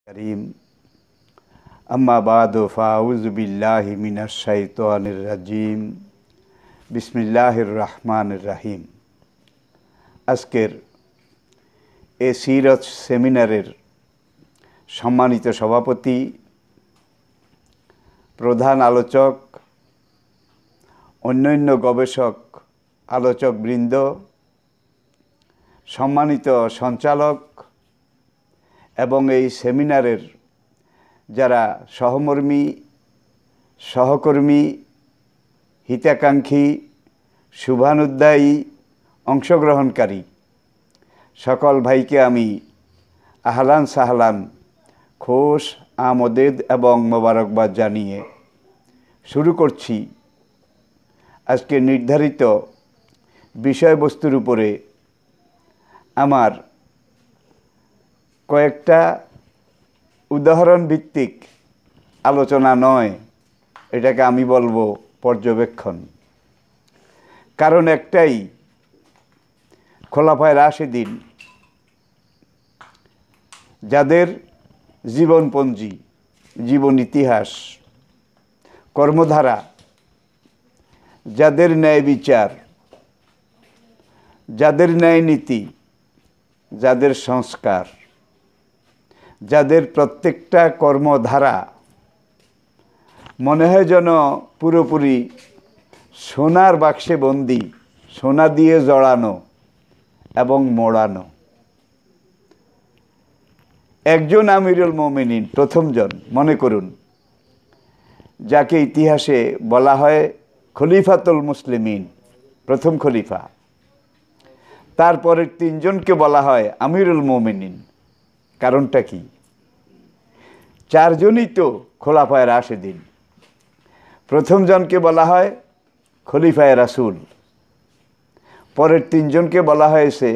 करीम अम्मा बाद फ़ाउज़ु बिल्लाहि मिनश शैतानिर रजीम बिस्मिल्लाहिर रहमानिर रहीम। আজকের এই সিরাত সেমিনারের সম্মানিত সভাপতি, প্রধান আলোচক, অন্যান্য গবেষক আলোচকবৃন্দ, সম্মানিত সঞ্চালক এবং এই সেমিনারের যারা সহকর্মী, হিতাকাঙ্ক্ষী, শুভানুদ্দায়ী, অংশগ্রহণকারী সকল ভাইকে আমি আহলান সাহলান, খোশ আমদেদ এবং মোবারকবাদ জানিয়ে শুরু করছি আজকে নির্ধারিত বিষয়বস্তুর উপরে আমার কয়েকটা উদাহরণ ভিত্তিক আলোচনা নয়, এটাকে আমি বলবো পর্যবেক্ষণ। কারণ একটাই, খোলাফায়ে রাশেদিন যাদের জীবনপঞ্জি, জীবন ইতিহাস, কর্মধারা, যাদের ন্যায় বিচার, যাদের ন্যায় নীতি, যাদের সংস্কার, যাদের প্রত্যেকটা কর্মধারা মনে হয় যেন পুরোপুরি সোনার বাক্সে বন্দি, সোনা দিয়ে জড়ানো এবং মোড়ানো। একজন আমিরুল মুমিনিন, প্রথমজন, মনে করুন, যাকে ইতিহাসে বলা হয় খলিফাতুল মুসলিমিন, প্রথম খলিফা, তারপরের তিনজনকে বলা হয় আমিরুল মুমিনিন। কারণটা কি? চারজনই তো খোলাফায়ে রাশেদিন। প্রথমজনকে বলা হয় খলিফায়ে রাসূল, পরের তিনজনকে বলা হয়েছে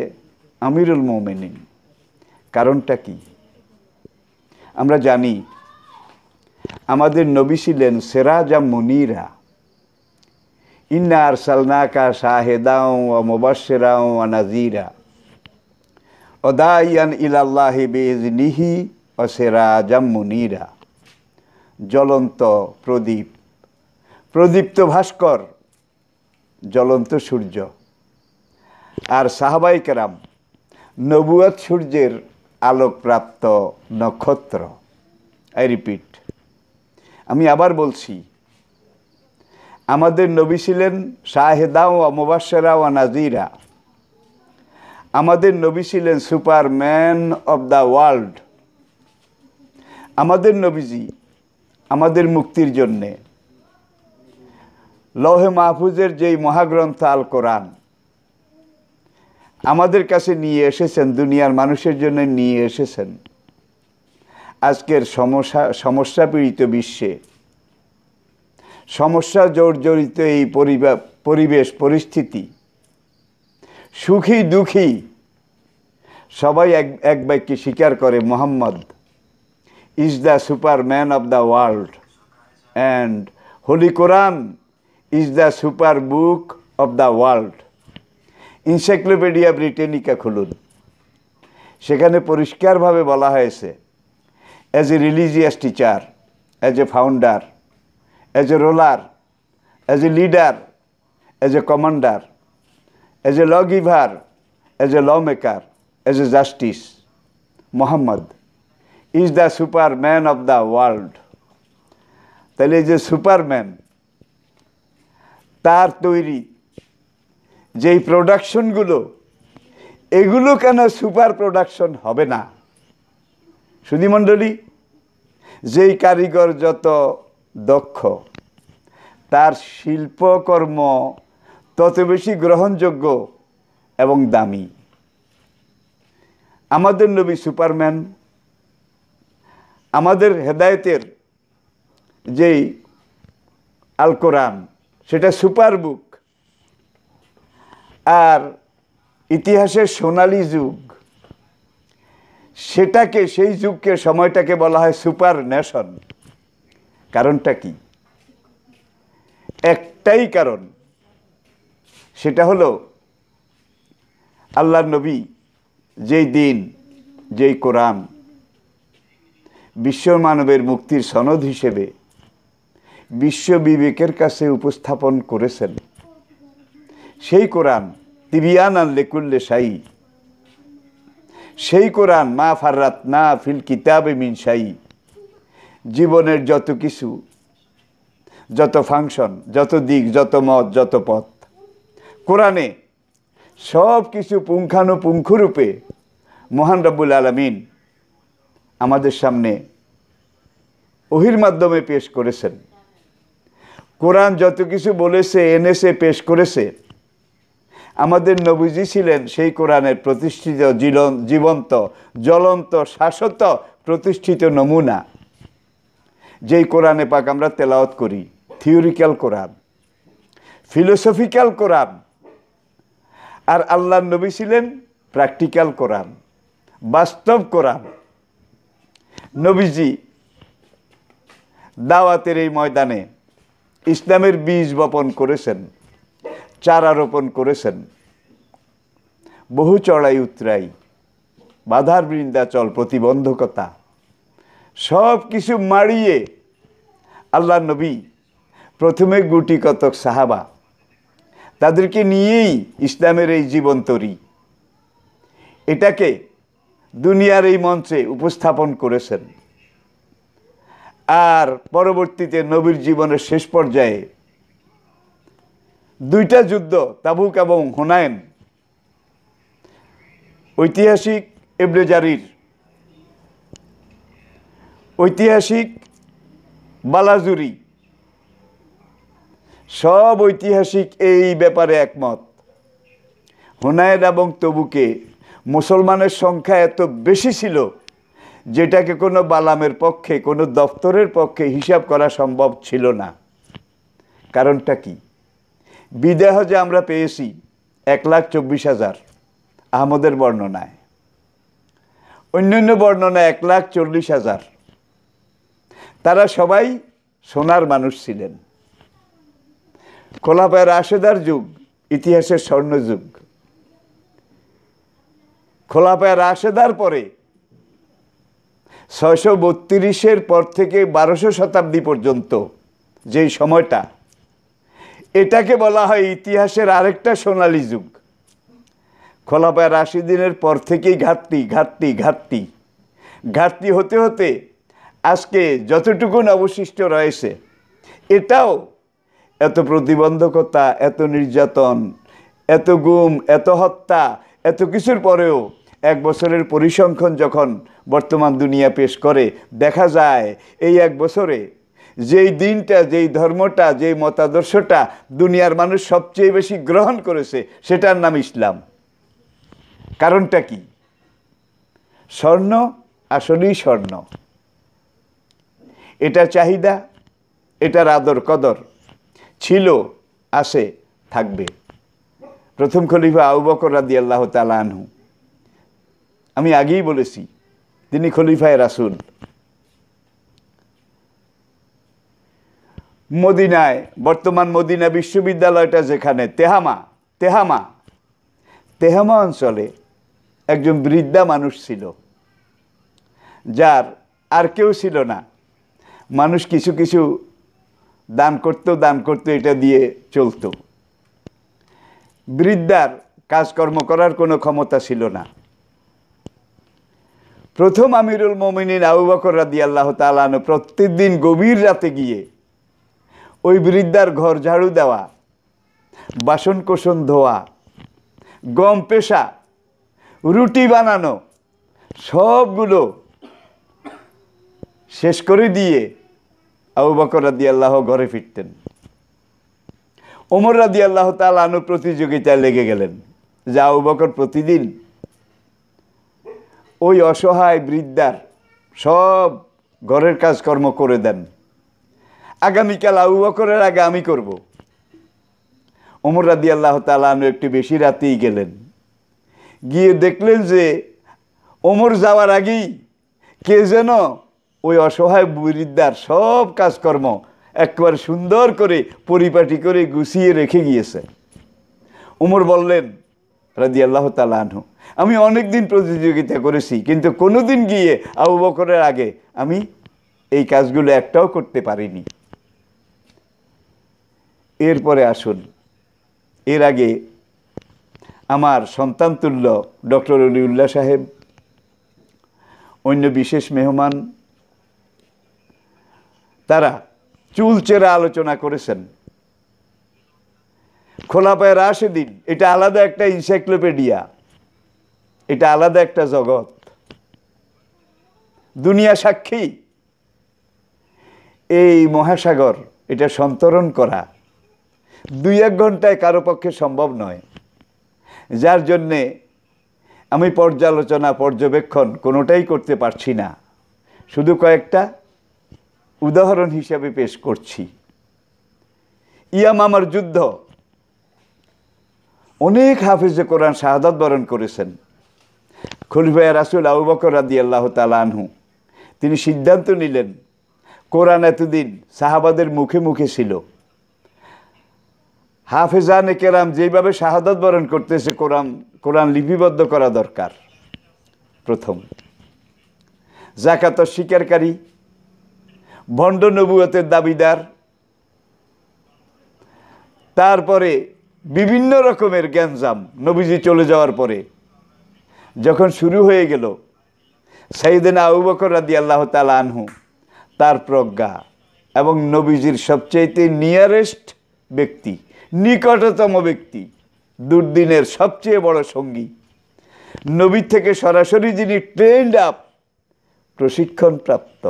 আমিরুল মুমিনিন। কারণটা কি? আমরা জানি আমাদের নবী ছিলেন সিরাজাম মুনীরা। ইন্না আরসালনাকা শাহিদাও ওয়া মুবাশশিরাও ওয়া নাযীরা ওয়া দাইয়ান ইলাল্লাহি বিইজনিহি ওয়া সিরাজাম মুনীরা। জ্বলন্ত প্রদীপ, প্রদীপ্ত ভাস্কর, জ্বলন্ত সূর্য। আর সাহাবায়ে কেরাম নবুয়ত সূর্যের আলোকপ্রাপ্ত নক্ষত্র। আই রিপিট, আমি আবার বলছি, আমাদের নবী ছিলেন শাহিদা ওয়া মুবাশশিরা ওয়া নাযীরা। আমাদের নবী ছিলেন সুপারম্যান অব দ্য ওয়ার্ল্ড। আমাদের নবীজি আমাদের মুক্তির জন্যে লৌহে মাহফুজের যেই মহাগ্রন্থ আল কোরআন আমাদের কাছে নিয়ে এসেছেন, দুনিয়ার মানুষের জন্য নিয়ে এসেছেন। আজকের সমস্যা পীড়িত বিশ্বে, সমস্যা জর্জরিত এই পরিবেশ পরিস্থিতি, সুখী দুঃখী সবাই এক বাক্যে স্বীকার করে Muhammad is the superman of the world and holy Quran is the super book of the world. Encyclopaedia Britannica খুলুন, সেখানে পরিষ্কারভাবে বলা হয়েছে, as a religious teacher, as a founder, as a ruler, as a leader, as a commander, as a law giver, as a law maker, as a justice, Mohammad is the superman of the world. তাহলে এই যে Superman, তার তৈরি যেই প্রোডাকশনগুলো, এগুলো কেন super production হবে না? সুধীমণ্ডলী, যেই কারিগর যত দক্ষ, তার শিল্পকর্ম তত বেশি গ্রহণযোগ্য এবং দামি। আমাদের নবী সুপারম্যান। আমাদের হেদায়েতের যেই আল কোরআন, সেটা সুপার বুক। আর ইতিহাসের সোনালী যুগ, সেটাকে, সেই যুগকে, সময়টাকে বলা হয় সুপার নেশন। কারণটা কি? একটাই কারণ, সেটা হলো আল্লাহর নবী যেই দিন, যেই কোরআন, বিশ্ব মানবের মুক্তির সনদ হিসেবে বিশ্ব বিবেকের কাছে উপস্থাপন করেছেন। সেই কোরআন তিবিয়ানান লিকুল্লি শাই, সেই কোরআন মা ফাররাতনা ফিল কিতাবে মিন শাই, জীবনের যত কিছু, যত ফাংশন, যত দিক, যত মত, যত পথ, কোরআনে সব কিছু পুঙ্খানুপুঙ্খরূপে মহান রব্বুল আলামিন আমাদের সামনে ওহির মাধ্যমে পেশ করেছেন। কোরআন যত কিছু বলেছে, এনেছে, পেশ করেছে, আমাদের নবীজি ছিলেন সেই কোরআনের প্রতিষ্ঠিত জীবন্ত, জ্বলন্ত, শাশ্বত প্রতিষ্ঠিত নমুনা। যেই কোরআনে পাক আমরা তেলাওয়াত করি, থিওরিক্যাল কোরআন, ফিলোসফিক্যাল কোরআন। আর আল্লাহর নবী ছিলেন প্র্যাকটিক্যাল কোরআন, বাস্তব কোরআন। নবীজি দাওয়াতের এই ময়দানে ইসলামের বীজ বপন করেছেন, চারা রোপণ করেছেন। বহু চড়াই উতরাই, বাধার বৃন্দাচল, প্রতিবন্ধকতা সব কিছু মাড়িয়ে আল্লাহ নবী প্রথমে গুটি কতক সাহাবা, তাদেরকে নিয়েই ইসলামের এই জীবন তরী, এটাকে দুনিয়ার এই মঞ্চে উপস্থাপন করেছেন। আর পরবর্তীতে নবীর জীবনের শেষ পর্যায়ে দুইটা যুদ্ধ, তাবুক এবং হুনাইন, ঐতিহাসিক ইবনে জারির, ঐতিহাসিক বালাজুরি, সব ঐতিহাসিক এই ব্যাপারে একমত। হুনাইন এবং তবুকে মুসলমানের সংখ্যা এত বেশি ছিল যেটাকে কোনো বালামের পক্ষে, কোনো দপ্তরের পক্ষে হিসাব করা সম্ভব ছিল না। কারণটা কি? বিদেহ যে আমরা পেয়েছি 1,24,000 আহমদের বর্ণনায়, অন্যান্য বর্ণনায় 1,40,000। তারা সবাই সোনার মানুষ ছিলেন। খোলাফায়ে রাশেদার যুগ ইতিহাসের স্বর্ণযুগ। খোলাফায়ে রাশেদার পরে 632-এর পর থেকে 1200 শতাব্দী পর্যন্ত যেই সময়টা, এটাকে বলা হয় ইতিহাসের আরেকটা সোনালী যুগ। খোলাফায়ে রাশিদিনের পর থেকেই ঘাটতি ঘাটতি ঘাটতি ঘাটতি হতে হতে আজকে যতটুকুন অবশিষ্ট রয়েছে, এটাও এত প্রতিবন্ধকতা, এত নির্যাতন, এত গুম, এত হত্যা, এত কিছুর পরেও 1 বছরের পরিসংখ্যান যখন বর্তমান দুনিয়া পেশ করে, দেখা যায় এই 1 বছরে যেই দিনটা, যেই ধর্মটা, যেই মতাদর্শটা দুনিয়ার মানুষ সবচেয়ে বেশি গ্রহণ করেছে, সেটার নাম ইসলাম। কারণটা কি? স্বর্ণ আসলেই স্বর্ণ, এটা চাহিদা, এটার আদর কদর ছিল, আছে, থাকবে। প্রথম খলিফা আবু বকর রাদিয়াল্লাহু তাআলা আনহু, আমি আগেই বলেছি, তিনি খলিফায়ে রাসূল। মদিনায়, বর্তমান মদিনা বিশ্ববিদ্যালয়টা যেখানে, তেহামা অঞ্চলে একজন বৃদ্ধা মানুষ ছিল, যার আর কেউ ছিল না। মানুষ কিছু কিছু দান করতো, এটা দিয়ে চলতো। বৃদ্ধার কাজকর্ম করার কোনো ক্ষমতা ছিল না। প্রথম আমিরুল মুমিনিন আবু বকর রাদিয়াল্লাহু তাআলা আনহু প্রত্যেকদিন গভীর রাতে গিয়ে ওই বৃদ্ধার ঘর ঝাড়ু দেওয়া, বাসন কোসন ধোয়া, গম পেশা, রুটি বানানো, সবগুলো শেষ করে দিয়ে আবু বকর রাদিয়াল্লাহু ঘরে ফিরতেন। ওমর রাদিয়াল্লাহু তাআলা আনহু প্রতিযোগিতায় লেগে গেলেন যে আবু বকর প্রতিদিন ওই অসহায় বৃদ্ধার সব ঘরের কাজকর্ম করে দেন, আগামীকাল আবু বকরের আগে আমি করব। ওমর রাদিয়াল্লাহু তাআলা আনহু একটু বেশি রাতেই গেলেন, গিয়ে দেখলেন যে ওমর যাওয়ার আগেই কে যেন ওই অসহায় বৃদ্ধার সব কাজকর্ম একবার সুন্দর করে পরিপাটি করে গুছিয়ে রেখে গিয়েছে। ওমর বললেন রাদিয়াল্লাহু তাআলা আনহু, আমি অনেক দিন প্রতিযোগিতা করেছি, কিন্তু কোনোদিন গিয়ে আবু বকরের আগে আমি এই কাজগুলো একটাও করতে পারিনি। এরপরে আসুন, এর আগে আমার সন্তানতুল্য ডক্টর অলিউল্লাহ সাহেব, অন্য বিশেষ মেহমান, তারা চুলচেরা আলোচনা করেছেন। খোলাফায়ে রাশেদিন এটা আলাদা একটা এনসাইক্লোপিডিয়া, এটা আলাদা একটা জগৎ, দুনিয়া সাক্ষী। এই মহাসাগর এটা সন্তরণ করা 2-1 ঘন্টায় কারো পক্ষে সম্ভব নয়, যার জন্যে আমি পর্যালোচনা পর্যবেক্ষণ কোনোটাই করতে পারছি না, শুধু কয়েকটা উদাহরণ হিসাবে পেশ করছি। ইয়ামামার যুদ্ধ, অনেক হাফেজে কোরআন শাহাদাত বরণ করেছেন। খলিফায়ে রাসূল আবু বকর রাদিয়াল্লাহু তাআলা আনহু তিনি সিদ্ধান্ত নিলেন, কোরআন এতদিন সাহাবাদের মুখে মুখে ছিল, হাফেজানে কেরাম যেভাবে শাহাদাত বরণ করতেছে কোরআন লিপিবদ্ধ করা দরকার। প্রথম, যাকাত অস্বীকারী, ভণ্ড নবুয়তের দাবিদার, তারপরে বিভিন্ন রকমের গ্যাঞ্জাম নবীজি চলে যাওয়ার পরে যখন শুরু হয়ে গেল, সাইয়েদনা আবু বকর রাদিয়াল্লাহু তাআলা আনহু তার প্রজ্ঞা এবং নবীজির সবচেয়ে নিয়ারেস্ট ব্যক্তি, নিকটতম ব্যক্তি, দুর্দিনের সবচেয়ে বড় সঙ্গী, নবীর থেকে সরাসরি যিনি ট্রেন্ড আপ, প্রশিক্ষণপ্রাপ্ত,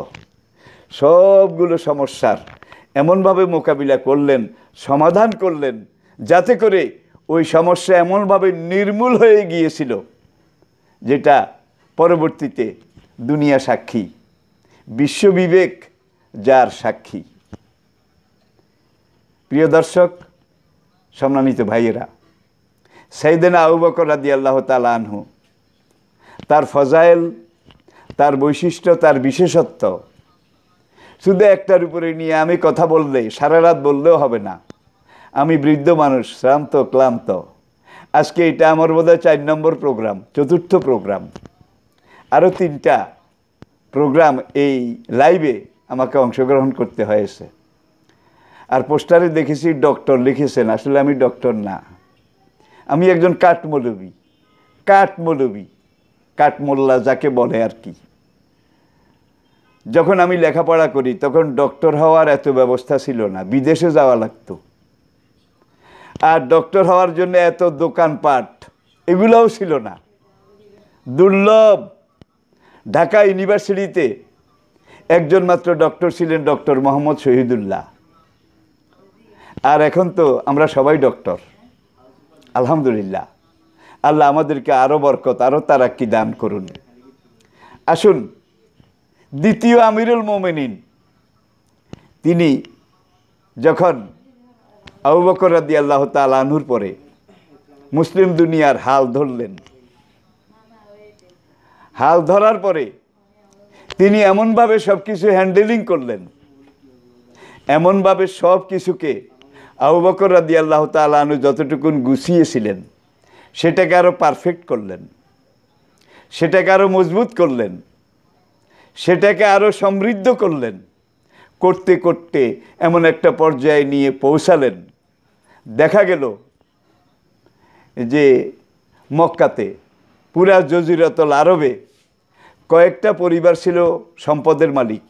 সবগুলো সমস্যার এমনভাবে মোকাবিলা করলেন, সমাধান করলেন, যাতে করে ওই সমস্যা এমনভাবে নির্মূল হয়ে গিয়েছিল যেটা পরবর্তীতে দুনিয়া সাক্ষী, বিশ্ববিবেক যার সাক্ষী। প্রিয় দর্শক, সম্মানিত ভাইয়েরা, সাইয়েদনা আবু বকর রাদিয়াল্লাহু তাআলা আনহু, তার ফজায়েল, তার বৈশিষ্ট্য, তার বিশেষত্ব শুধু একটার উপরে নিয়ে আমি কথা বললে সারা রাত বললেও হবে না। আমি বৃদ্ধ মানুষ, শ্রান্ত ক্লান্ত। আজকে এটা আমার বোধহয় 4 নম্বর প্রোগ্রাম, 4র্থ প্রোগ্রাম। আরও 3টা প্রোগ্রাম এই লাইভে আমাকে অংশগ্রহণ করতে হয়েছে। আর পোস্টারে দেখেছি ডক্টর লিখেছেন, আসলে আমি ডক্টর না, আমি একজন কাঠমৌলবী, কাঠমোল্লা যাকে বলে আর কি। যখন আমি লেখাপড়া করি তখন ডক্টর হওয়ার এত ব্যবস্থা ছিল না, বিদেশে যাওয়া লাগতো। আর ডক্টর হওয়ার জন্য এত দোকানপাট এগুলোও ছিল না, দুর্লভ। ঢাকা ইউনিভার্সিটিতে একজন মাত্র ডক্টর ছিলেন, ডক্টর মোহাম্মদ শহীদুল্লাহ। আর এখন তো আমরা সবাই ডক্টর, আলহামদুলিল্লাহ। আল্লাহ আমাদেরকে আরও বরকত, আরও তারাক্কি দান করুন। আসুন, দ্বিতীয় আমিরুল মোমিনিন, তিনি যখন আবু বকর রাদিয়াল্লাহু তাআলা আনহুর পরে মুসলিম দুনিয়ার হাল ধরলেন, হাল ধরার পরে তিনি এমনভাবে সব কিছু হ্যান্ডেলিং করলেন, এমনভাবে সব কিছুকে আবু বকর রাদিয়াল্লাহু তাআলা আনহু যতটুকুন গুছিয়েছিলেন সেটাকে আরও পারফেক্ট করলেন, সেটাকে আরও মজবুত করলেন, সেটাকে আরও সমৃদ্ধ করলেন। করতে করতে এমন একটা পর্যায়ে নিয়ে পৌঁছালেন, দেখা গেল যে মক্কাতে, পুরা জজিরাতুল আরবে কয়েকটা পরিবার ছিল সম্পদের মালিক,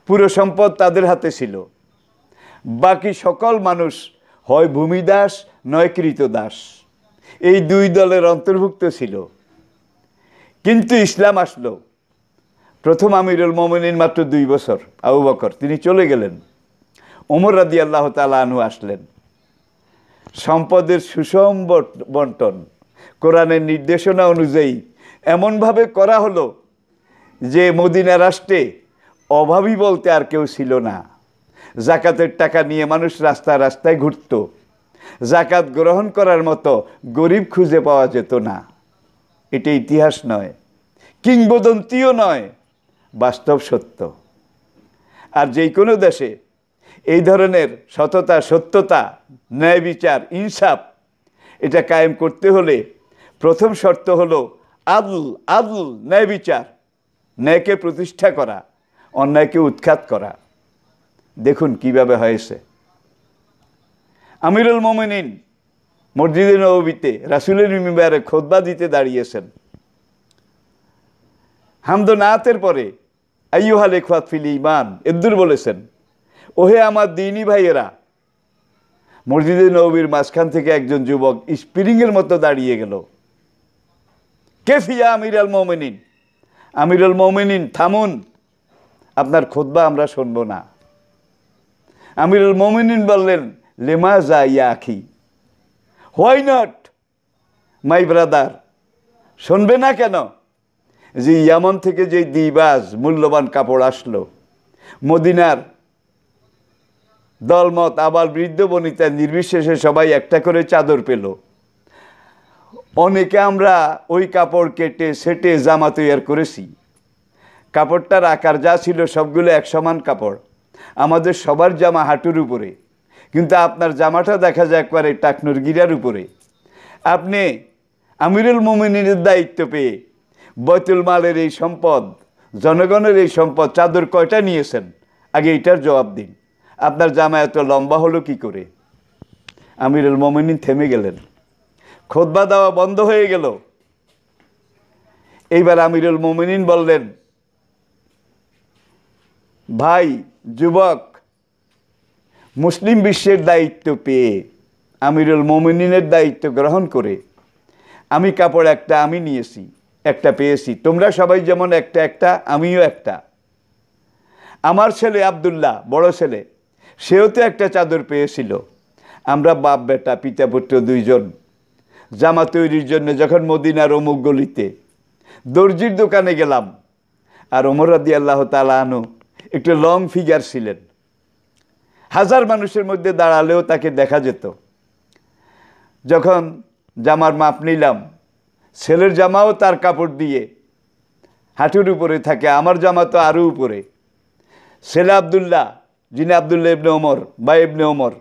পুরো সম্পদ তাদের হাতে ছিল। বাকি সকল মানুষ হয় ভূমিদাস নয় কৃতদাস, এই 2 দলের অন্তর্ভুক্ত ছিল। কিন্তু ইসলাম আসলো। প্রথম আমিরুল মোমিনিন মাত্র 2 বছর, আবু বকর, তিনি চলে গেলেন। ওমর রাদিয়াল্লাহু তাআলা আনহু আসলেন। সম্পদের সুষম বন্টন কোরআনের নির্দেশনা অনুযায়ী এমনভাবে করা হলো যে মদিনা রাষ্ট্রে অভাবী বলতে আর কেউ ছিল না। জাকাতের টাকা নিয়ে মানুষ রাস্তায় রাস্তায় ঘুরত, জাকাত গ্রহণ করার মতো গরিব খুঁজে পাওয়া যেত না। এটা ইতিহাস নয়, কিংবদন্তিও নয়, বাস্তব সত্য। আর যেই কোনো দেশে এই ধরনের সততা, সত্যতা, ন্যায় বিচার, ইনসাফ এটা কায়েম করতে হলে প্রথম শর্ত হলো আদল, আদল ন্যায় বিচার, ন্যায়কে প্রতিষ্ঠা করা, অন্যায়কে উৎখাত করা। দেখুন কিভাবে হয়েছে। আমিরুল মোমিনিন মসজিদে নববীতে রাসূলের মিম্বারে খুতবা দিতে দাঁড়িয়েছেন। হামদ নাতের পরে আইয়ুহাল ইখওয়াত ফিল ঈমান এদ্দুর বলেছেন, ওহে আমার দ্বীনী ভাইয়েরা। মসজিদে নববীর মাঝখান থেকে একজন যুবক স্প্রিংয়ের মতো দাঁড়িয়ে গেল। কেফিয়া আমিরুল মোমিনিন, আমিরুল মোমিনিন থামুন, আপনার খুতবা আমরা শুনব না। আমিরুল মোমিনিন বললেন, লিমাযা ইয়া আখি, হোয়াই নট মাই ব্রাদার, শুনবে না কেন? যে ইয়ামন থেকে যে দিবাজ মূল্যবান কাপড় আসলো, মদিনার দলমত আবার বৃদ্ধ বনিতা নির্বিশেষে সবাই একটা করে চাদর পেল। অনেকে আমরা ওই কাপড় কেটে সেটে জামা তৈরি করেছি। কাপড়টার আকার যা ছিল সবগুলো এক সমান কাপড়, আমাদের সবার জামা হাঁটুর উপরে, কিন্তু আপনার জামাটা দেখা যায় একবারে টাকনুর গিরার উপরে। আপনি আমিরুল মোমিনিনের দায়িত্ব পেয়ে বৈতুল মালের এই সম্পদ, জনগণের এই সম্পদ, চাদর কয়টা নিয়েছেন? আগে এটার জবাব দিন। আপনার জামা এত লম্বা হলো কি করে? আমিরুল মোমিনিন থেমে গেলেন, খুতবা দেওয়া বন্ধ হয়ে গেল। এইবার আমিরুল মোমিনিন বললেন, ভাই যুবক, মুসলিম বিশ্বের দায়িত্ব পেয়ে, আমিরুল মোমিনিনের দায়িত্ব গ্রহণ করে আমি কাপড় একটা আমি নিয়েছি, একটা পেয়েছি। তোমরা সবাই যেমন একটা একটা, আমিও একটা। আমার ছেলে আব্দুল্লাহ, বড় ছেলে, সেও তো একটা চাদর পেয়েছিল। আমরা বাপ বেটা, পিতা পুত্র দুইজন জামা তৈরির জন্য যখন মদিনার অমুক গলিতে দর্জির দোকানে গেলাম, আর ওমর রাদিয়াল্লাহু তাআলা আনহু একটু লং ফিগার ছিলেন, হাজার মানুষের মধ্যে দাঁড়ালেও তাকে দেখা যেত। যখন জামার মাপ নিলাম, ছেলের জামাও তার কাপড় দিয়ে হাঁটুর উপরে থাকে, আমার জামা তো আরও উপরে। ছেলে আব্দুল্লাহ, যিনি আব্দুল্লাহ ইবনে ওমর বা ইবনে ওমর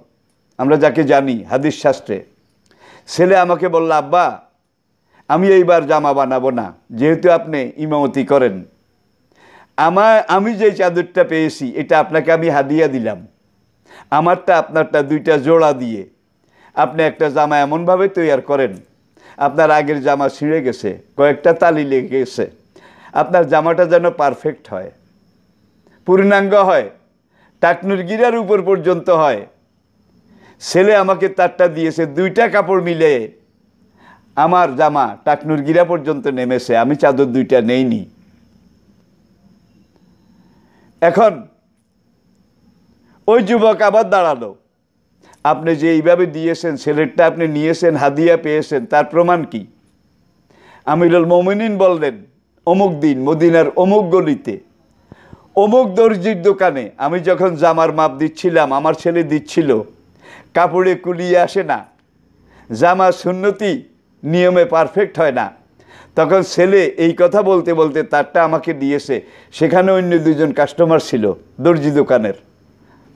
আমরা যাকে জানি হাদিস শাস্ত্রে, ছেলে আমাকে বলল, আব্বা আমি এইবার জামা বানাবো না, যেহেতু আপনি ইমামতি করেন। আমি যে চাদরটা পেয়েছি এটা আপনাকে আমি হাদিয়া দিলাম, আমারটা আপনারটা দুইটা জোড়া দিয়ে আপনি একটা জামা এমনভাবে তৈরি করেন, আপনার আগের জামা ছিঁড়ে গেছে, কয়েকটা তালি লেগে গেছে, আপনার জামাটা যেন পারফেক্ট হয়, পূর্ণাঙ্গ হয়, টাকনুর গিরার উপর পর্যন্ত হয়। ছেলে আমাকে তারটা দিয়েছে, দুইটা কাপড় মিলে আমার জামা টাকনুর গিরা পর্যন্ত নেমেছে, আমি চাদর দুইটা নেইনি। এখন ওই যুবক আবার দাঁড়ালো, আপনি যে এইভাবে দিয়েছেন, ছেলেরটা আপনি নিয়েছেন, হাদিয়া পেয়েছেন, তার প্রমাণ কি? আমিরুল মোমিনিন বললেন, অমুক দিন মদিনার অমুক গলিতে অমুক দর্জির দোকানে আমি যখন জামার মাপ দিচ্ছিলাম, আমার ছেলে দিচ্ছিল, কাপড়ে কুলিয়ে আসে না, জামা সুন্নতি নিয়মে পারফেক্ট হয় না, তখন ছেলে এই কথা বলতে বলতে তারটা আমাকে দিয়েছে। সেখানে অন্য দুজন কাস্টমার ছিল দর্জি দোকানের,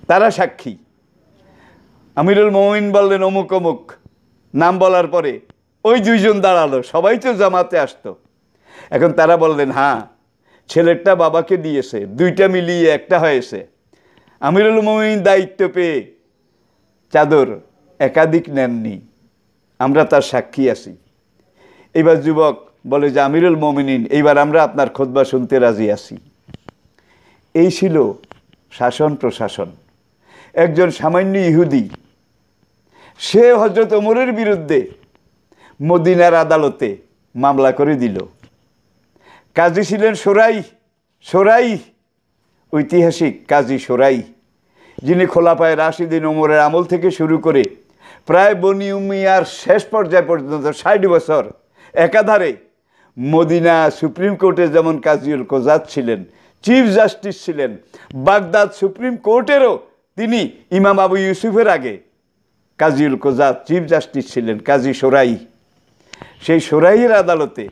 তারা সাক্ষী। আমিরুল মোমিন বললেন, অমুক অমুক নাম বলার পরে ওই দুইজন দাঁড়ালো, সবাই তো জামাতে আসতো। এখন তারা বললেন, হ্যাঁ ছেলেরটা বাবাকে দিয়েছে, দুইটা মিলিয়ে একটা হয়েছে। আমিরুল মোমিন দায়িত্ব পেয়ে চাদর একাধিক নেননি, আমরা তার সাক্ষী আছি। এইবার যুবক বলে যে, আমিরুল মোমিনিন, এইবার আমরা আপনার খুতবা শুনতে রাজি আছি। এই ছিল শাসন প্রশাসন। একজন সামান্য ইহুদি, সে হযরত ওমরের বিরুদ্ধে মদিনার আদালতে মামলা করে দিল। কাজী ছিলেন সোরাই, ঐতিহাসিক কাজী সোরাই, যিনি খোলাফায়ে রাশিদিন ওমরের আমল থেকে শুরু করে প্রায় বনি উমাইয়ার শেষ পর্যায় পর্যন্ত 60 বছর একাধারে মদিনা সুপ্রিম কোর্টে যেমন কাজীউল কোজাত ছিলেন, চিফ জাস্টিস ছিলেন, বাগদাদ সুপ্রিম কোর্টেরও তিনি ইমাম আবু ইউসুফের আগে কাজীউল কোজাত চিফ জাস্টিস ছিলেন, কাজী সোরাই। সেই সোরাইয়ের আদালতে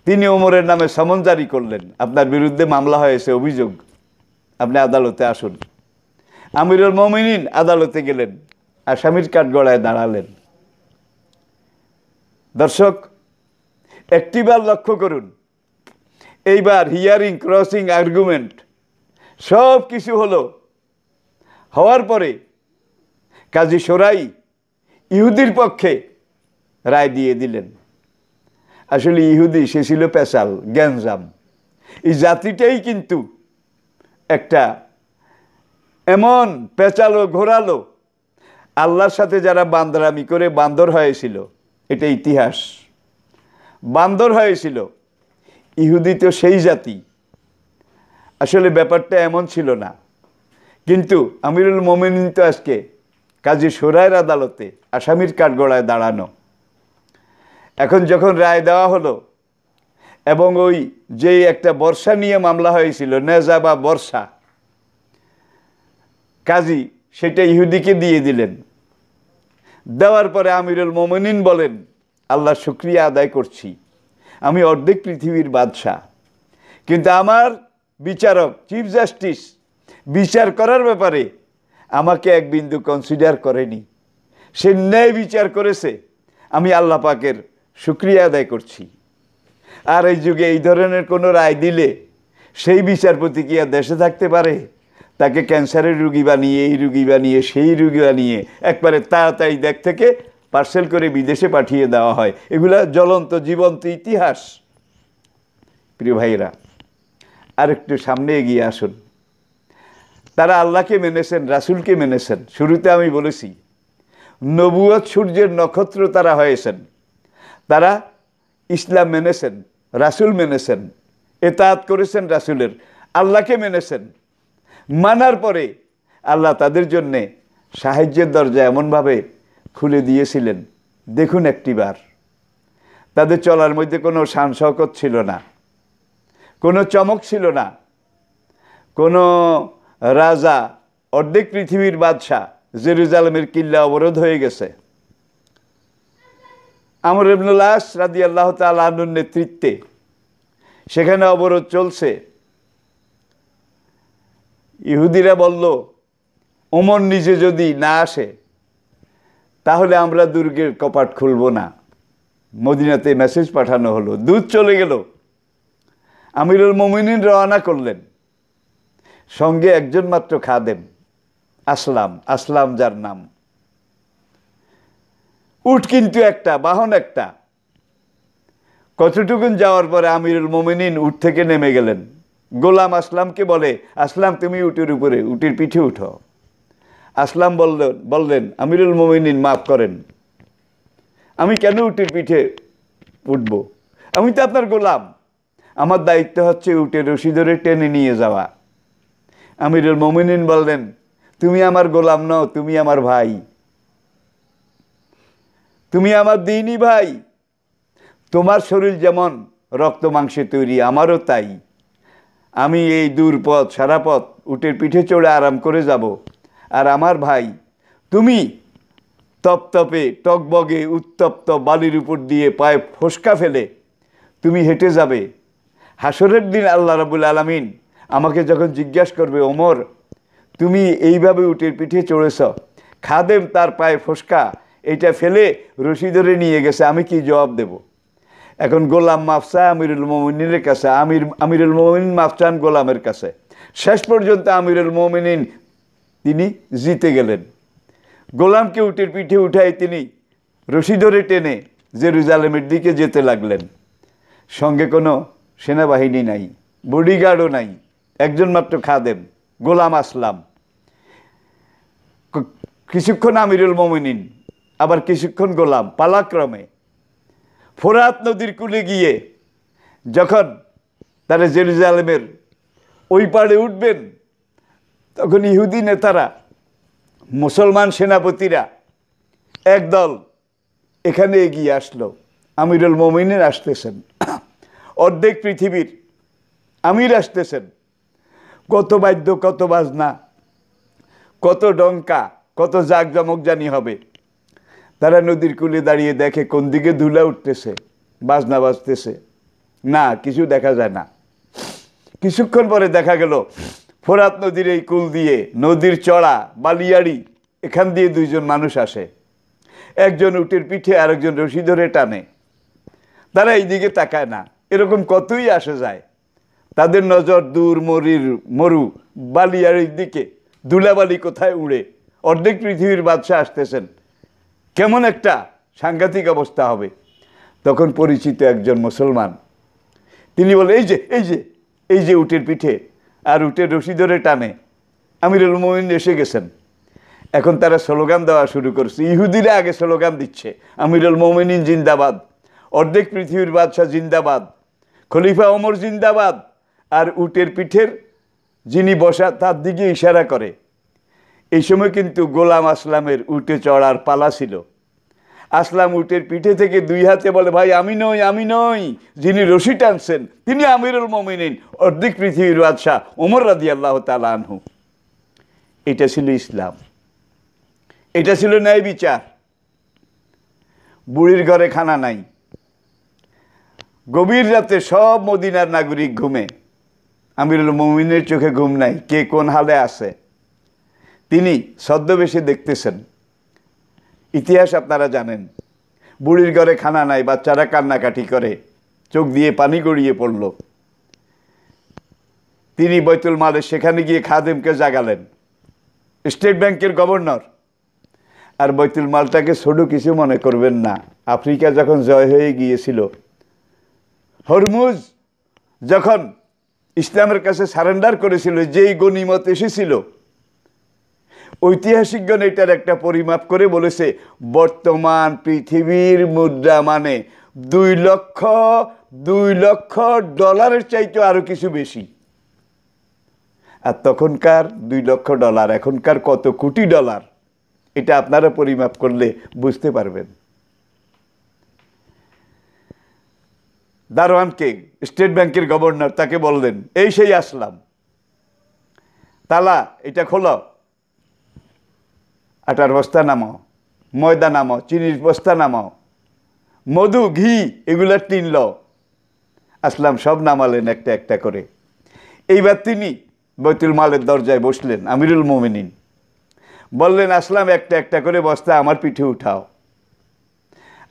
তিনি ওমরের নামে সমন জারি করলেন, আপনার বিরুদ্ধে মামলা হয়েছে, অভিযোগ, আপনি আদালতে আসুন। আমিরুল মোমিনিন আদালতে গেলেন, আসামির কাঠগড়ায় দাঁড়ালেন। দর্শক, একটিবার লক্ষ্য করুন, এইবার হিয়ারিং, ক্রসিং, আর্গুমেন্ট সব কিছু হলো। হওয়ার পরে কাজী শোরাই ইহুদির পক্ষে রায় দিয়ে দিলেন। আসলে ইহুদি সে ছিল পেশাল, গ্যাঞ্জাম। এই জাতিটাই কিন্তু একটা এমন পেঁচালো ঘোরালো, আল্লাহর সাথে যারা বান্দরামি করে বান্দর হয়েছিল, এটা ইতিহাস। বান্দর হয়েছিল, ইহুদি তো সেই জাতি। আসলে ব্যাপারটা এমন ছিল না, কিন্তু আমিরুল মোমিনিন তো আজকে কাজী শোরাইয়ের আদালতে আসামির কাঠগড়ায় দাঁড়ানো। এখন যখন রায় দেওয়া হলো, এবং ওই যে একটা বর্ষা নিয়ে মামলা হয়েছিল, নেজা বা বর্ষা, কাজী সেটা ইহুদিকে দিয়ে দিলেন। দেওয়ার পরে আমিরুল মোমিনিন বলেন, আল্লাহ শুকরিয়া আদায় করছি, আমি অর্ধেক পৃথিবীর বাদশাহ, কিন্তু আমার বিচারক চিফ জাস্টিস বিচার করার ব্যাপারে আমাকে এক বিন্দু কনসিডার করেনি। সে ন্যায় বিচার করেছে, আমি আল্লাহ পাকের শুকরিয়া আদায় করছি। আর এই যুগে এই ধরনের কোনো রায় দিলে সেই বিচারপতি কি আর দেশে থাকতে পারে? তাকে ক্যান্সারের রুগী বানিয়ে, এই রুগী বানিয়ে, সেই রুগী বানিয়ে একবারে তাড়াতাড়ি দেখ থেকে পার্সেল করে বিদেশে পাঠিয়ে দেওয়া হয়। এগুলা জ্বলন্ত জীবন্ত ইতিহাস। প্রিয় ভাইরা, আর একটু সামনে এগিয়ে আসুন। তারা আল্লাহকে মেনেছেন, রাসূলকে মেনেছেন। শুরুতে আমি বলেছি, নবুয়ত সূর্যের নক্ষত্র তারা হয়েছেন। তারা ইসলাম মেনেছেন, রাসূল মেনেছেন, এতাআত করেছেন রাসূলের, আল্লাহকে মেনেছেন। মানার পরে আল্লাহ তাদের জন্যে সাহায্যের দরজা এমনভাবে খুলে দিয়েছিলেন। দেখুন, একটিবার তাদের চলার মধ্যে কোনো শান শওকত ছিল না, কোনো চমক ছিল না। কোনো রাজা, অর্ধেক পৃথিবীর বাদশাহ, জেরুজালেমের কিল্লা অবরোধ হয়ে গেছে। আমর ইবনুল আস রাদিয়াল্লাহু তাআলা আনহুর নেতৃত্বে সেখানে অবরোধ চলছে। ইহুদিরা বলল, ওমর নিজে যদি না আসে তাহলে আমরা দুর্গের কপাট খুলব না। মদিনাতে মেসেজ পাঠানো হলো, দূত চলে গেল। আমিরুল মোমিনিন রওনা করলেন, সঙ্গে একজন মাত্র খাদেম, আসলাম, আসলাম যার নাম। উট কিন্তু একটা, বাহন একটা। কতটুকুন যাওয়ার পরে আমিরুল মোমিনিন উট থেকে নেমে গেলেন। গোলাম আসলামকে বলে, আসলাম তুমি উটের উপরে, উটের পিঠে উঠো। আসলাম বললেন, আমিরুল মোমিনিন মাফ করেন, আমি কেন উটের পিঠে উঠবো? আমি তো আপনার গোলাম, আমার দায়িত্ব হচ্ছে উটের রশি ধরে টেনে নিয়ে যাওয়া। আমিরুল মোমিনিন বললেন, তুমি আমার গোলাম নও, তুমি আমার ভাই, তুমি আমার দ্বীনি ভাই। তোমার শরীর যেমন রক্ত মাংসে তৈরি, আমারও তাই। আমি এই দূর পথ, সারা পথ উটের পিঠে চড়ে আরাম করে যাব, আর আমার ভাই তুমি তপতপে টকবগে উত্তপ্ত বালির উপর দিয়ে পায়ে ফোসকা ফেলে তুমি হেঁটে যাবে। হাসরের দিন আল্লাহ রাব্বুল আলামিন আমাকে যখন জিজ্ঞাসা করবে, ওমর তুমি এইভাবে উটের পিঠে চড়েছ, খাদেম তার পায়ে ফোসকা এটা ফেলে রশি ধরে নিয়ে গেছে, আমি কি জবাব দেব? এখন গোলাম মাফ চায় আমিরুল মোমিনিনের কাছে, আমিরুল মোমিনিন মাফ চান গোলামের কাছে। শেষ পর্যন্ত আমিরুল মোমিনিন তিনি জিতে গেলেন। গোলামকে উটের পিঠে উঠাই তিনি রশি ধরে টেনে জেরুজালেমের দিকে যেতে লাগলেন। সঙ্গে কোনো সেনাবাহিনী নাই, বডিগার্ডও নাই, একজন মাত্র খাদেম, গোলাম আসলাম। কিছুক্ষণ আমিরুল মোমিনিন, আবার কিছুক্ষণ গোলাম, পালাক্রমে ফোরাত নদীর কূলে গিয়ে যখন তারা জেরুজালেমের ওই পাড়ে উঠবেন, তখন ইহুদি নেতারা, মুসলমান সেনাপতিরা একদল এখানে এগিয়ে আসলো। আমিরুল মোমিনিন আসতেছেন, অর্ধেক পৃথিবীর আমির আসতেছেন। কত বাদ্য, কত বাজনা, কত ডঙ্কা, কত জাঁকজমক জানি হবে। তারা নদীর কূলে দাঁড়িয়ে দেখে কোন দিকে ধুলা উঠতেছে, বাজনা বাজতেছে না, কিছু দেখা যায় না। কিছুক্ষণ পরে দেখা গেল ফোরাত নদীর এই কূল দিয়ে, নদীর চড়া বালিয়াড়ি, এখান দিয়ে দুইজন মানুষ আসে। একজন উটের পিঠে, আরেকজন রশি ধরে টানে। তারা এইদিকে তাকায় না। এরকম কতই আসে যায়, তাদের নজর দূর মরু বালিয়ার দিকে, ধুলাবালি কোথায় উড়ে, অর্ধেক পৃথিবীর বাদশা আসতেছেন, কেমন একটা সাংঘাতিক অবস্থা হবে। তখন পরিচিত একজন মুসলমান, তিনি বলে, এই যে এই যে এই যে উটের পিঠে, আর উটের রশি ধরে টানে, আমিরুল মুমিনিন এসে গেছেন। এখন তারা স্লোগান দেওয়া শুরু করছে। ইহুদিরা আগে স্লোগান দিচ্ছে, আমিরুল মুমিনিন জিন্দাবাদ, অর্ধেক পৃথিবীর বাদশা জিন্দাবাদ, খলিফা ওমর জিন্দাবাদ। আর উটের পিঠের যিনি বসা তার দিকে ইশারা করে। এই সময় কিন্তু গোলাম আসলামের উটে চড়ার পালা ছিল। আসলাম উটের পিঠে থেকে দুই হাতে বলে, ভাই আমি নই, আমি নই, যিনি রশি টানছেন তিনি আমিরুল মুমিনিন, অর্ধেক পৃথিবীর বাদশাহ ওমর রাদিয়াল্লাহু তাআলা আনহু। এটা ছিল ইসলাম, এটা ছিল ন্যায় বিচার। বুড়ির ঘরে খানা নাই, গভীর রাতে সব মদিনার নাগরিক ঘুমে, আমিরুল মুমিনের চোখে ঘুম নাই, কে কোন হালে আছে তিনি ছদ্মবেশে দেখতেছেন। ইতিহাস আপনারা জানেন, বুড়ির ঘরে খানা নাই, বাচ্চারা কান্নাকাটি করে, চোখ দিয়ে পানি গড়িয়ে পড়ল। তিনি বাইতুল মালের সেখানে গিয়ে খাদেমকে জাগালেন, স্টেট ব্যাংকের গভর্নর। আর বাইতুল মালটাকে ছোট কিছু মনে করবেন না। আফ্রিকা যখন জয় হয়ে গিয়েছিল, হরমুজ যখন ইসলামের কাছে সারেন্ডার করেছিল, যেই গনিমত এসেছিল, ঐতিহাসিকগণ এটার একটা পরিমাপ করে বলেছে, বর্তমান পৃথিবীর মুদ্রা মানে 2 লক্ষ ডলারের চাইতে আরো কিছু বেশি। আর তখনকার $2 লক্ষ, এখনকার কত কোটি ডলার, এটা আপনারা পরিমাপ করলে বুঝতে পারবেন। দারোয়ানকে, স্টেট ব্যাংকের গভর্নর, তাকে বললেন, এই সেই আসলাম, তালা এটা খোলো, আটার বস্তা নামাও, ময়দা নামাও, চিনির বস্তা নামাও, মধু ঘি এগুলার টিন লও। আসলাম সব নামালেন একটা একটা করে। এইবার তিনি বাইতুল মালের দরজায় বসলেন, আমিরুল মুমিনিন বললেন, আসলাম একটা একটা করে বস্তা আমার পিঠে উঠাও।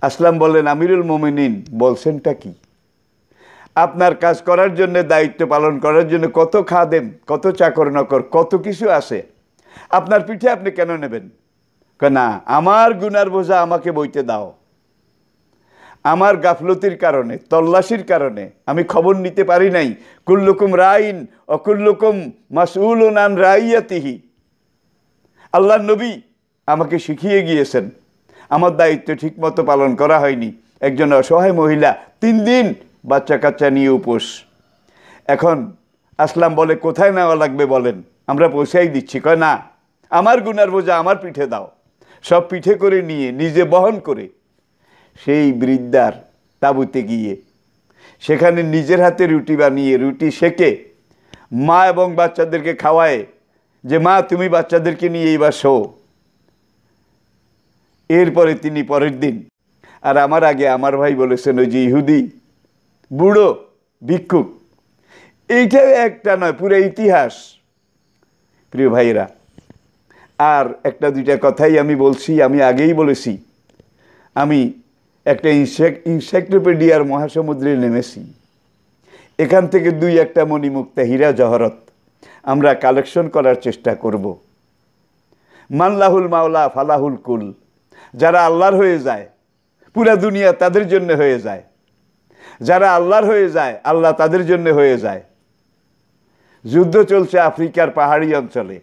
আসলাম বললেন, আমিরুল মুমিনিন বলছেনটা কি? আপনার কাজ করার জন্য, দায়িত্ব পালন করার জন্য কত খাদেম, কত চাকর নকর, কত কিছু আছে, আপনার পিঠে আপনি কেন নেবেন? না, আমার গুনার বোঝা আমাকে বইতে দাও। আমার গাফলতির কারণে, তল্লাশির কারণে আমি খবর নিতে পারি নাই। কুল্লুকুম রাইন ও কুল্লুকুম মাসউলুন আন রাইয়াতিহি। আল্লাহর নবী আমাকে শিখিয়ে গিয়েছেন, আমার দায়িত্ব ঠিকমতো পালন করা হয়নি। একজন অসহায় মহিলা 3 দিন বাচ্চা কাচ্চা নিয়ে উপোস। এখন আসলাম বলে, কোথায় নেওয়া লাগবে বলেন, আমরা পৌঁছাই দিচ্ছি। কয় না, আমার গুনার বোঝা আমার পিঠে দাও। সব পিঠে করে নিয়ে নিজে বহন করে সেই বৃদ্ধার তাঁবুতে গিয়ে সেখানে নিজের হাতে রুটি বানিয়ে, রুটি সেকে মা এবং বাচ্চাদেরকে খাওয়ায়, যে মা তুমি বাচ্চাদেরকে নিয়ে এইবার শো। এরপরে তিনি পরের দিন, আর আমার আগে আমার ভাই বলেছেন, ওই যে ইহুদি বুড়ো ভিক্ষুক, এইটা একটা নয়, পুরো ইতিহাস। প্রিয় ভাইরা, আর একটা দুইটা কথাই আমি বলছি, আমি আগেই বলেছি, আমি একটা ইনসাইক্লোপিডিয়ার মহাসমুদ্রে নেমেছি। এখান থেকে 2-1টা মণিমুক্তা হীরা জহরত আমরা কালেকশন করার চেষ্টা করব। মানলাহুল মাওলা ফালাহুল কুল, যারা আল্লাহর হয়ে যায় পুরা দুনিয়া তাদের জন্য হয়ে যায়, যারা আল্লাহর হয়ে যায় আল্লাহ তাদের জন্য হয়ে যায়। যুদ্ধ চলছে আফ্রিকার পাহাড়ি অঞ্চলে।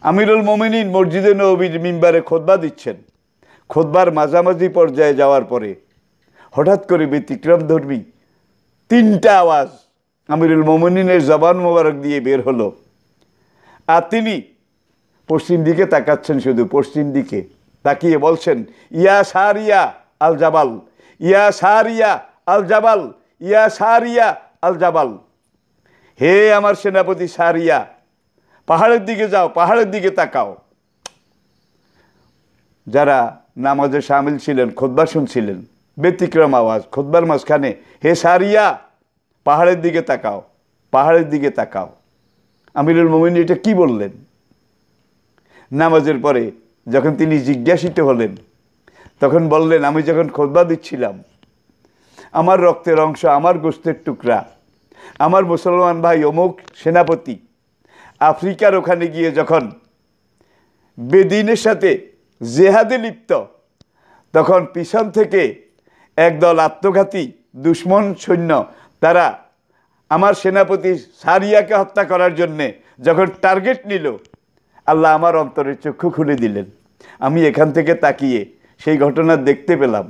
আমিরুল মুমিনিন মসজিদে নববীর মিম্বারে খুতবা দিচ্ছেন। খুতবার মাঝামাঝি পর্যায়ে যাওয়ার পরে হঠাৎ করে ব্যতিক্রমধর্মী 3টা আওয়াজ আমিরুল মুমিনিনের জবান মোবারক দিয়ে বের হলো। আর তিনি পশ্চিম দিকে তাকাচ্ছেন, শুধু পশ্চিম দিকে তাকিয়ে বলছেন, ইয়া সারিয়া আল জাবাল, ইয়া সারিয়া আল জাবাল, ইয়া সারিয়া আল জাবাল। হে আমার সেনাপতি সারিয়া, পাহাড়ের দিকে যাও, পাহাড়ের দিকে তাকাও। যারা নামাজে শামিল ছিলেন, খুতবা শুনছিলেন, ব্যতিক্রম আওয়াজ খুতবার মাঝখানে, হে সারিয়া পাহাড়ের দিকে তাকাও, পাহাড়ের দিকে তাকাও। আমিরুল মুমিনিন এটা কি বললেন? নামাজের পরে যখন তিনি জিজ্ঞাসিত হলেন, তখন বললেন, আমি যখন খুতবা দিচ্ছিলাম আমার রক্তের অংশ, আমার গোশতের টুকরা, আমার মুসলমান ভাই অমুক সেনাপতি আফ্রিকার ওখানে গিয়ে যখন বেদিনের সাথে জেহাদে লিপ্ত, তখন পিছন থেকে একদল আত্মঘাতী দুশ্মন সৈন্য তারা আমার সেনাপতি সারিয়াকে হত্যা করার জন্যে যখন টার্গেট নিল, আল্লাহ আমার অন্তরের চক্ষু খুলে দিলেন। আমি এখান থেকে তাকিয়ে সেই ঘটনা দেখতে পেলাম।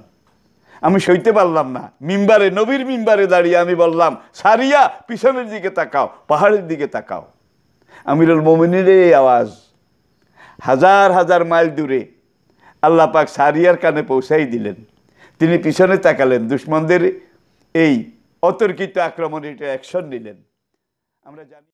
আমি সইতে পারলাম না, মিম্বারে, নবীর মিম্বারে দাঁড়িয়ে আমি বললাম, সারিয়া পিছনের দিকে তাকাও, পাহাড়ের দিকে তাকাও। আমিরুল মোমিনের এই আওয়াজ হাজার হাজার মাইল দূরে আল্লাহ পাক সারিয়ার কানে পৌঁছাই দিলেন। তিনি পিছনে তাকালেন, দুশ্মনদের এই অতর্কিত আক্রমণে এটা অ্যাকশন নিলেন। আমরা জানি।